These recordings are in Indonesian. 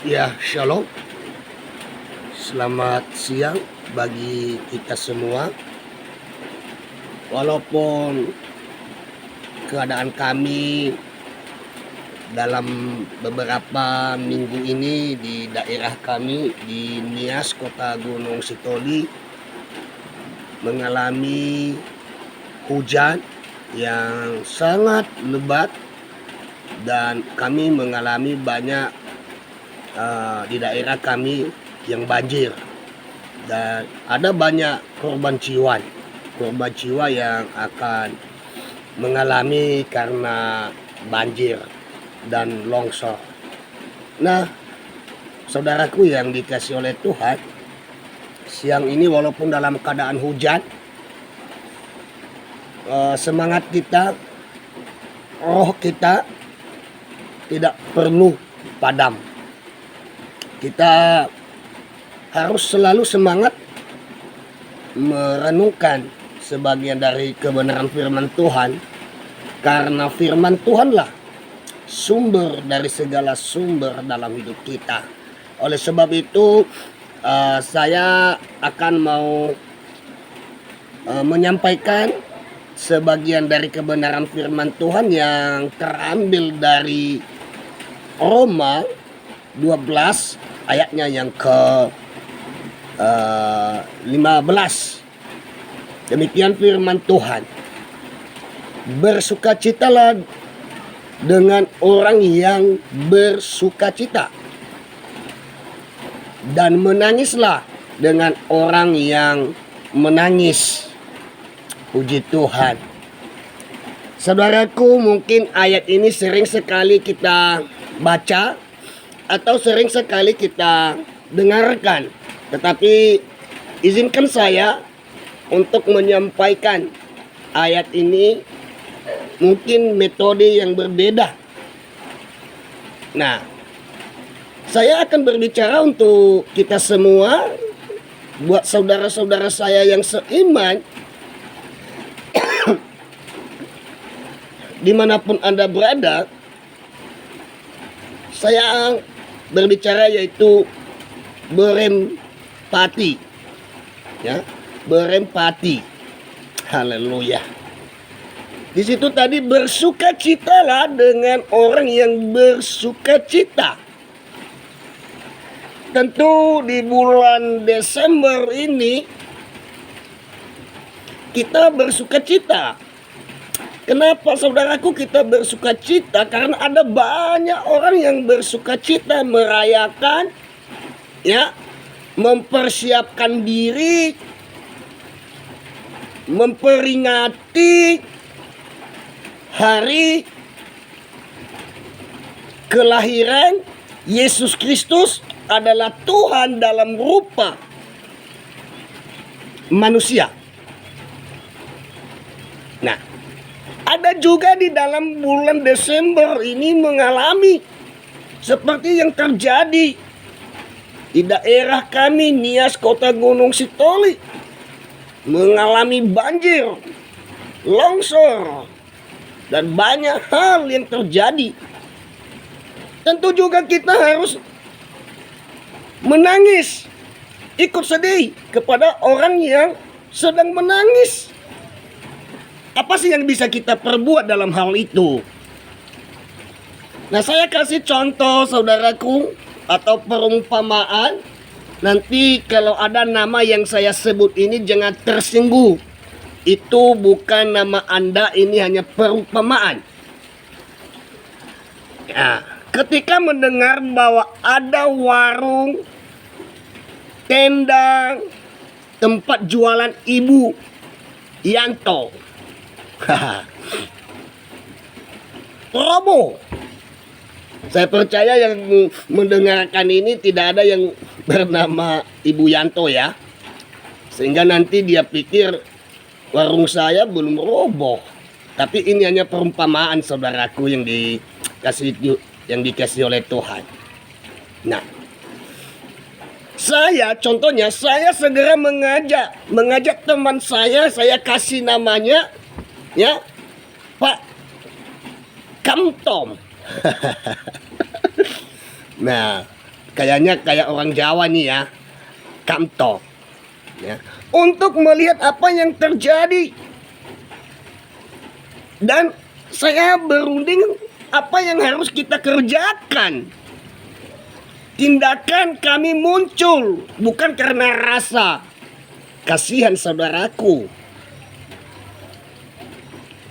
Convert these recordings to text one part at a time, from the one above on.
Ya, shalom. Selamat siang bagi kita semua. Walaupun keadaan kami dalam beberapa minggu ini di daerah kami di Nias, Kota Gunung Sitoli, mengalami hujan yang sangat lebat dan kami mengalami banyak di daerah kami yang banjir, dan ada banyak korban jiwa yang akan mengalami karena banjir dan longsor. Nah, saudaraku yang dikasih oleh Tuhan, siang ini walaupun dalam keadaan hujan, semangat kita, roh kita tidak perlu padam. Kita harus selalu semangat merenungkan sebagian dari kebenaran firman Tuhan, karena firman Tuhanlah sumber dari segala sumber dalam hidup kita. Oleh sebab itu saya akan mau menyampaikan sebagian dari kebenaran firman Tuhan yang terambil dari Roma 12 ayatnya yang ke 15. Demikian firman Tuhan. Bersukacitalah dengan orang yang bersukacita, dan menangislah dengan orang yang menangis. Puji Tuhan. Saudaraku, mungkin ayat ini sering sekali kita baca atau sering sekali kita dengarkan, tetapi izinkan saya untuk menyampaikan ayat ini mungkin metode yang berbeda. Nah, saya akan berbicara untuk kita semua, buat saudara-saudara saya yang seiman, dimanapun Anda berada. Saya berbicara yaitu berempati, ya, berempati. Haleluya. Di situ tadi, bersukacitalah dengan orang yang bersukacita. Tentu di bulan Desember ini kita bersukacita. Kenapa saudaraku kita bersukacita? Karena ada banyak orang yang bersukacita merayakan, ya, mempersiapkan diri, memperingati hari kelahiran Yesus Kristus adalah Tuhan dalam rupa manusia. Nah, ada juga di dalam bulan Desember ini mengalami seperti yang terjadi di daerah kami, Nias, Kota Gunung Sitoli, mengalami banjir, longsor, dan banyak hal yang terjadi. Tentu juga kita harus menangis, ikut sedih kepada orang yang sedang menangis. Apa sih yang bisa kita perbuat dalam hal itu? Nah, saya kasih contoh saudaraku, atau perumpamaan. Nanti kalau ada nama yang saya sebut ini jangan tersinggung. Itu bukan nama Anda, ini hanya perumpamaan. Nah, ketika mendengar bahwa ada warung, tenda, tempat jualan Ibu Yanto, roboh. Saya percaya yang mendengarkan ini tidak ada yang bernama Ibu Yanto, ya. Sehingga nanti dia pikir warung saya belum roboh. Tapi ini hanya perumpamaan saudaraku yang dikasih oleh Tuhan. Nah, contohnya saya segera mengajak teman saya kasih namanya, ya, Pak Kamtom. Nah, kayaknya kayak orang Jawa nih ya, kamto, ya, untuk melihat apa yang terjadi. Dan saya berunding apa yang harus kita kerjakan. Tindakan kami muncul bukan karena rasa kasihan saudaraku,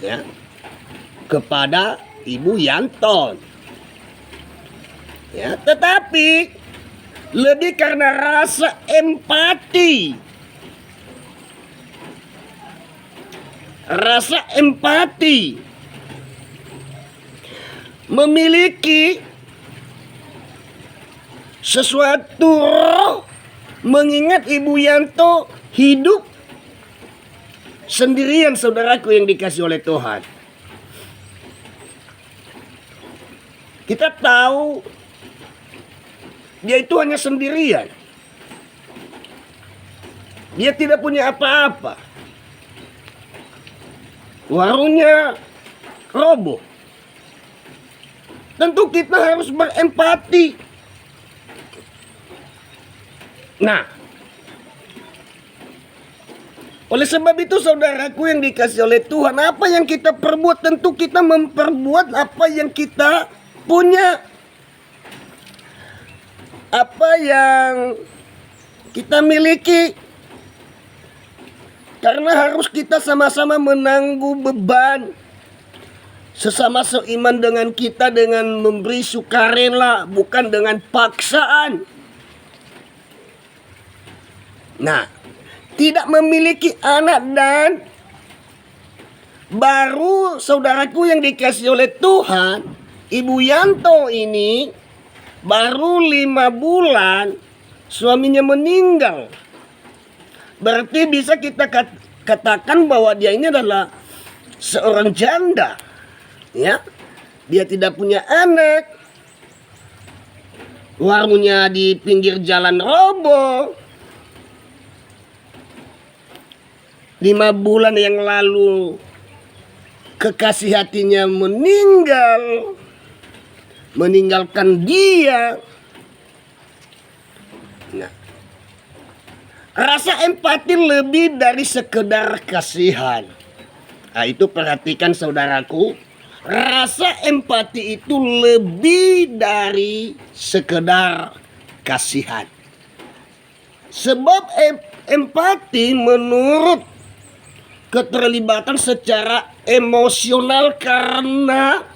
ya, kepada Ibu Yanton, ya, tetapi lebih karena rasa empati. Rasa empati, memiliki sesuatu roh, mengingat Ibu Yanto hidup sendirian, saudaraku yang dikasih oleh Tuhan. Kita tahu dia itu hanya sendirian. Dia tidak punya apa-apa. Warungnya roboh. Tentu kita harus berempati. Nah, oleh sebab itu saudaraku yang dikasih oleh Tuhan, apa yang kita perbuat, tentu kita memperbuat apa yang kita punya. Apa yang kita miliki. Karena harus kita sama-sama menanggung beban sesama seiman dengan kita dengan memberi sukarela, bukan dengan paksaan. Nah, tidak memiliki anak dan baru saudaraku yang dikasih oleh Tuhan, Ibu Yanto ini baru 5 bulan suaminya meninggal. Berarti bisa kita katakan bahwa dia ini adalah seorang janda, ya. Dia tidak punya anak. Warungnya di pinggir jalan roboh. 5 bulan yang lalu kekasih hatinya meninggal, meninggalkan dia. Nah, rasa empati lebih dari sekedar kasihan. Nah, itu perhatikan saudaraku. Rasa empati itu lebih dari sekedar kasihan. Sebab empati menurut keterlibatan secara emosional karena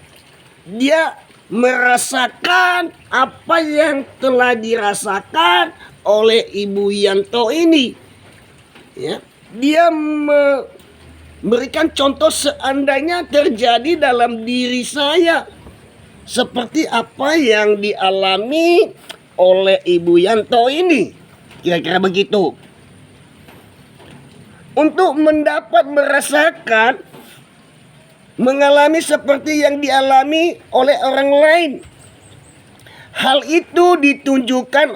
dia merasakan apa yang telah dirasakan oleh Ibu Yanto ini, ya. Dia memberikan contoh seandainya terjadi dalam diri saya seperti apa yang dialami oleh Ibu Yanto ini, kira-kira begitu. Untuk mendapat merasakan, mengalami seperti yang dialami oleh orang lain. Hal itu ditujukan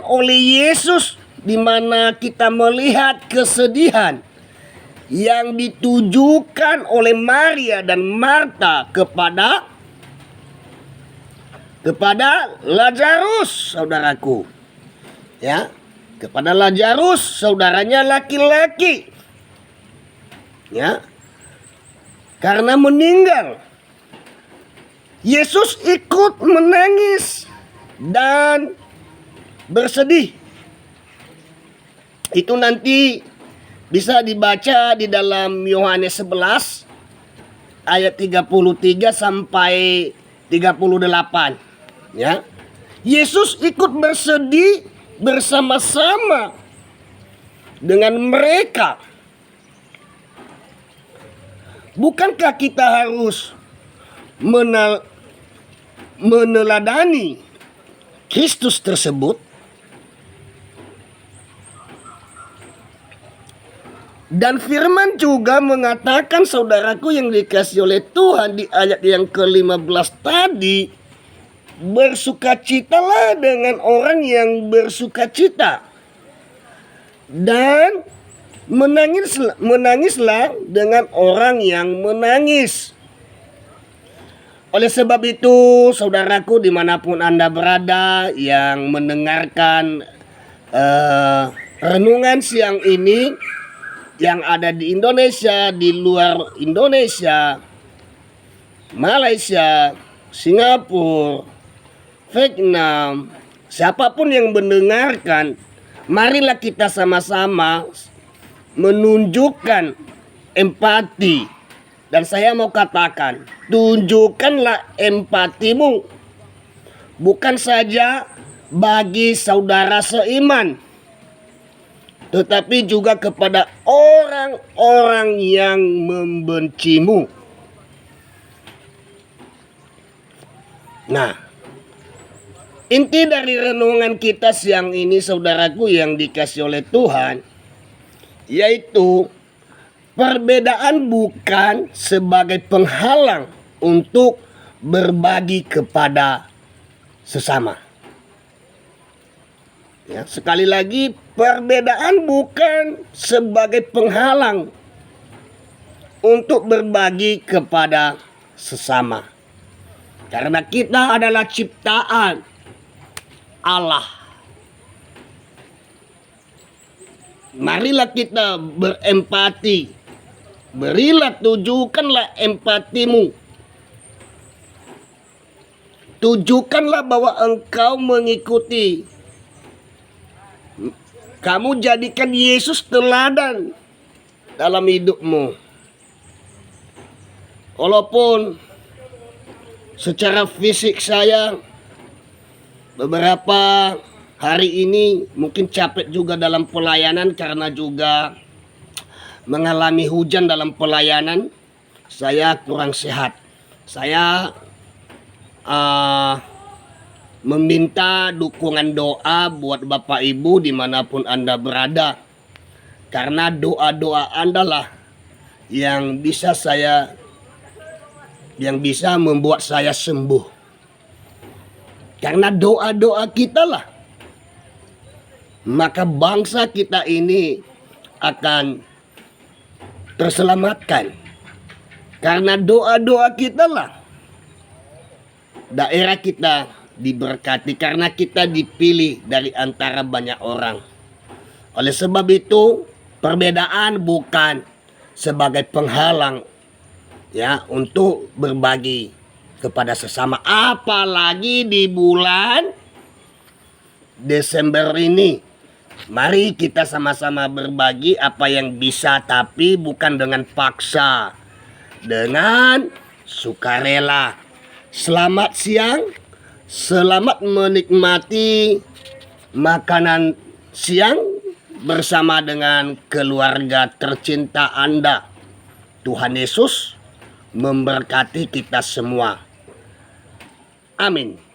oleh Yesus, di mana kita melihat kesedihan yang ditujukan oleh Maria dan Marta kepada Lazarus, saudaraku. Ya, kepada Lazarus, saudaranya laki-laki. Ya. Karena meninggal. Yesus ikut menangis dan bersedih. Itu nanti bisa dibaca di dalam Yohanes 11 ayat 33 sampai 38. Ya. Yesus ikut bersedih bersama-sama dengan mereka. Bukankah kita harus meneladani Kristus tersebut? Dan firman juga mengatakan, saudaraku yang dikasihi oleh Tuhan, di ayat yang ke-15 tadi, bersukacitalah dengan orang yang bersukacita, dan menangislah dengan orang yang menangis. Oleh sebab itu, saudaraku dimanapun Anda berada yang mendengarkan renungan siang ini, yang ada di Indonesia, di luar Indonesia, Malaysia, Singapura, Vietnam, siapapun yang mendengarkan, marilah kita sama-sama menunjukkan empati. Dan saya mau katakan, tunjukkanlah empatimu bukan saja bagi saudara seiman, tetapi juga kepada orang-orang yang membencimu. Nah, inti dari renungan kita siang ini, saudaraku yang dikasih oleh Tuhan, yaitu perbedaan bukan sebagai penghalang untuk berbagi kepada sesama. Ya, sekali lagi, perbedaan bukan sebagai penghalang untuk berbagi kepada sesama. Karena kita adalah ciptaan Allah. Marilah kita berempati. Berilah, tunjukkanlah empatimu. Tunjukkanlah bahwa engkau mengikuti. Kamu jadikan Yesus teladan dalam hidupmu. Walaupun secara fisik saya beberapa hari ini mungkin capek juga dalam pelayanan karena juga mengalami hujan dalam pelayanan, saya kurang sehat. Saya meminta dukungan doa buat Bapak Ibu dimanapun Anda berada. Karena doa-doa Anda lah yang bisa membuat saya sembuh. Karena doa-doa kita lah, maka bangsa kita ini akan terselamatkan. Karena doa-doa kita lah daerah kita diberkati, karena kita dipilih dari antara banyak orang. Oleh sebab itu, perbedaan bukan sebagai penghalang ya untuk berbagi kepada sesama, apalagi di bulan Desember ini. Mari kita sama-sama berbagi apa yang bisa, tapi bukan dengan paksa, dengan sukarela. Selamat siang, selamat menikmati makanan siang bersama dengan keluarga tercinta Anda. Tuhan Yesus memberkati kita semua. Amin.